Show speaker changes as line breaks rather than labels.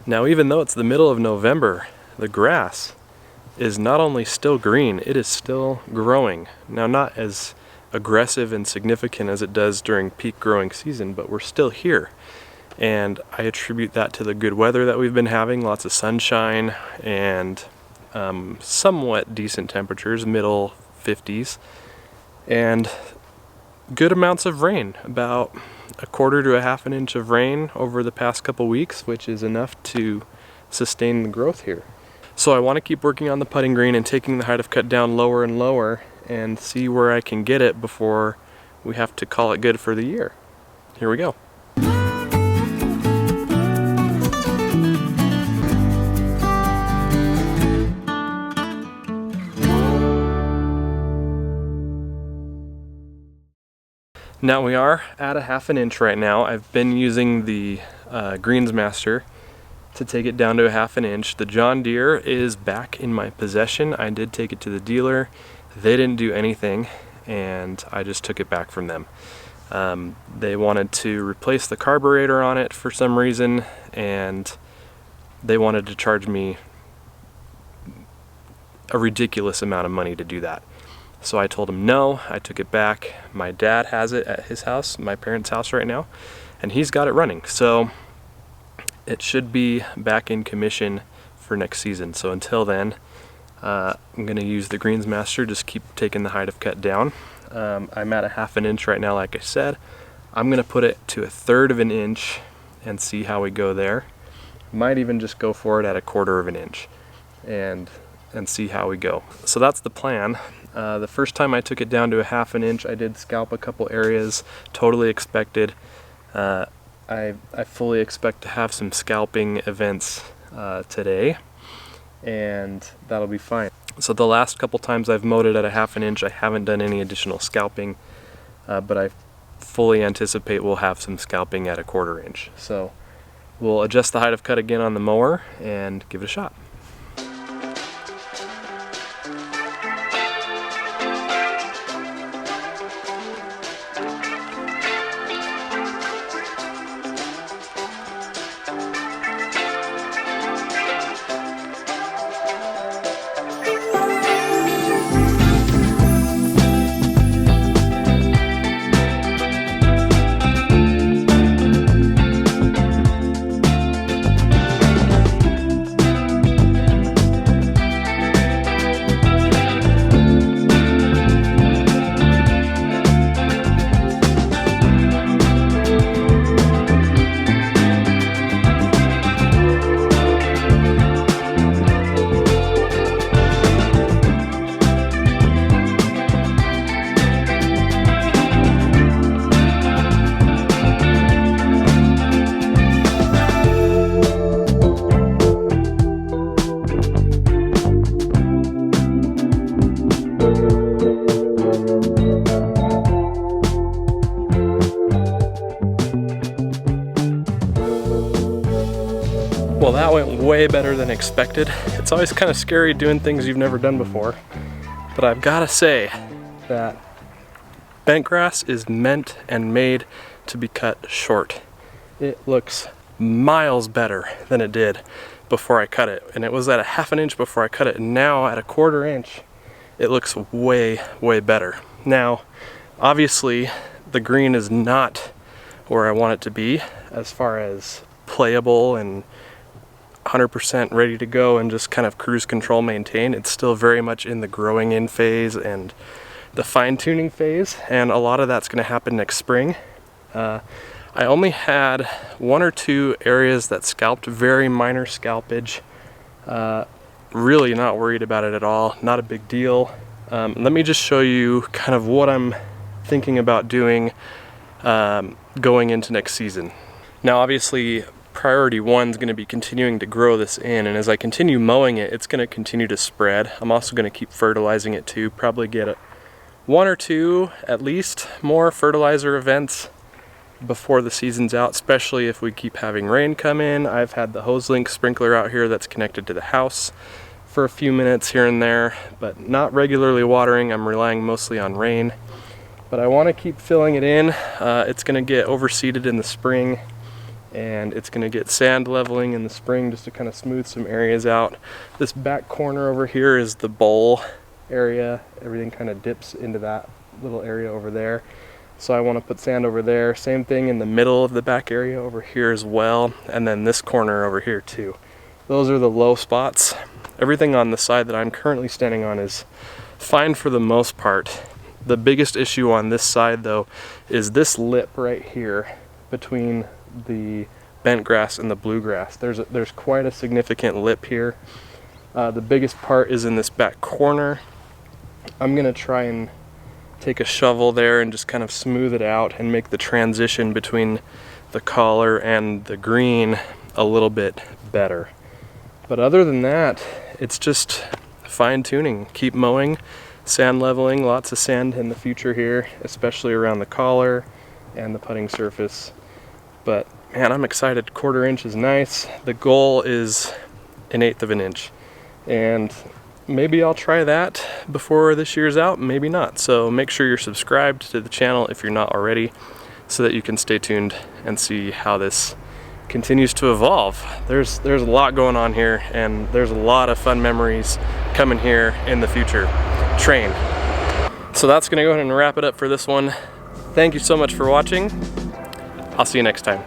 Now, even though it's the middle of November, the grass is not only still green, it is still growing. Now, not as aggressive and significant as it does during peak growing season, but we're still here. And I attribute that to the good weather that we've been having, lots of sunshine and somewhat decent temperatures, middle 50s, and good amounts of rain, about a quarter to a half an inch of rain over the past couple weeks, which is enough to sustain the growth here. So I want to keep working on the putting green and taking the height of cut down lower and lower and see where I can get it before we have to call it good for the year. Here we go. Now we are at a half an inch right now. I've been using the Greensmaster to take it down to a half an inch. The John Deere is back in my possession. I did take it to the dealer. They didn't do anything, and I just took it back from them. They wanted to replace the carburetor on it for some reason, and they wanted to charge me a ridiculous amount of money to do that. So I told him no, I took it back. My dad has it at his house, my parents' house right now, and he's got it running. So it should be back in commission for next season. So until then, I'm gonna use the Greensmaster, just keep taking the height of cut down. I'm at a half an inch right now, like I said. I'm gonna put it to a third of an inch and see how we go there. Might even just go for it at a quarter of an inch and see how we go. So that's the plan. The first time I took it down to a half an inch, I did scalp a couple areas, totally expected. I fully expect to have some scalping events today, and that'll be fine. So the last couple times I've mowed it at a half an inch, I haven't done any additional scalping, but I fully anticipate we'll have some scalping at a quarter inch. So we'll adjust the height of cut again on the mower and give it a shot. Well, that went way better than expected. It's always kind of scary doing things you've never done before, but I've got to say that bentgrass is meant and made to be cut short. It looks miles better than it did before I cut it, and it was at a half an inch before I cut it, and now at a quarter inch it looks way better. Now obviously the green is not where I want it to be as far as playable and 100% ready to go and just kind of cruise control maintain. It's still very much in the growing in phase and the fine-tuning phase, and a lot of that's going to happen next spring. I only had one or two areas that scalped, very minor scalpage. Really not worried about it at all, not a big deal. Let me just show you kind of what I'm thinking about doing going into next season. Now obviously priority one is going to be continuing to grow this in, and as I continue mowing it, it's going to continue to spread. I'm also going to keep fertilizing it too, probably get one or two at least more fertilizer events before the season's out, especially if we keep having rain come in. I've had the hose link sprinkler out here that's connected to the house for a few minutes here and there, but not regularly watering. I'm relying mostly on rain, but I want to keep filling it in. It's going to get overseeded in the spring, and it's gonna get sand leveling in the spring just to kind of smooth some areas out. This back corner over here is the bowl area. Everything kind of dips into that little area over there. So I want to put sand over there. Same thing in the middle of the back area over here as well, and then this corner over here too. Those are the low spots. Everything on the side that I'm currently standing on is fine for the most part. The biggest issue on this side though is this lip right here between the bentgrass and the bluegrass. There's quite a significant lip here. The biggest part is in this back corner. I'm gonna try and take a shovel there and just kind of smooth it out and make the transition between the color and the green a little bit better. But other than that, it's just fine tuning. Keep mowing, sand leveling, lots of sand in the future here, especially around the collar and the putting surface. But man, I'm excited. 1/4 inch is nice. The goal is 1/8 of an inch. And maybe I'll try that before this year's out, maybe not. So make sure you're subscribed to the channel if you're not already, so that you can stay tuned and see how this continues to evolve. There's a lot going on here, and there's a lot of fun memories coming here in the future. Train. So that's gonna go ahead and wrap it up for this one. Thank you so much for watching. I'll see you next time.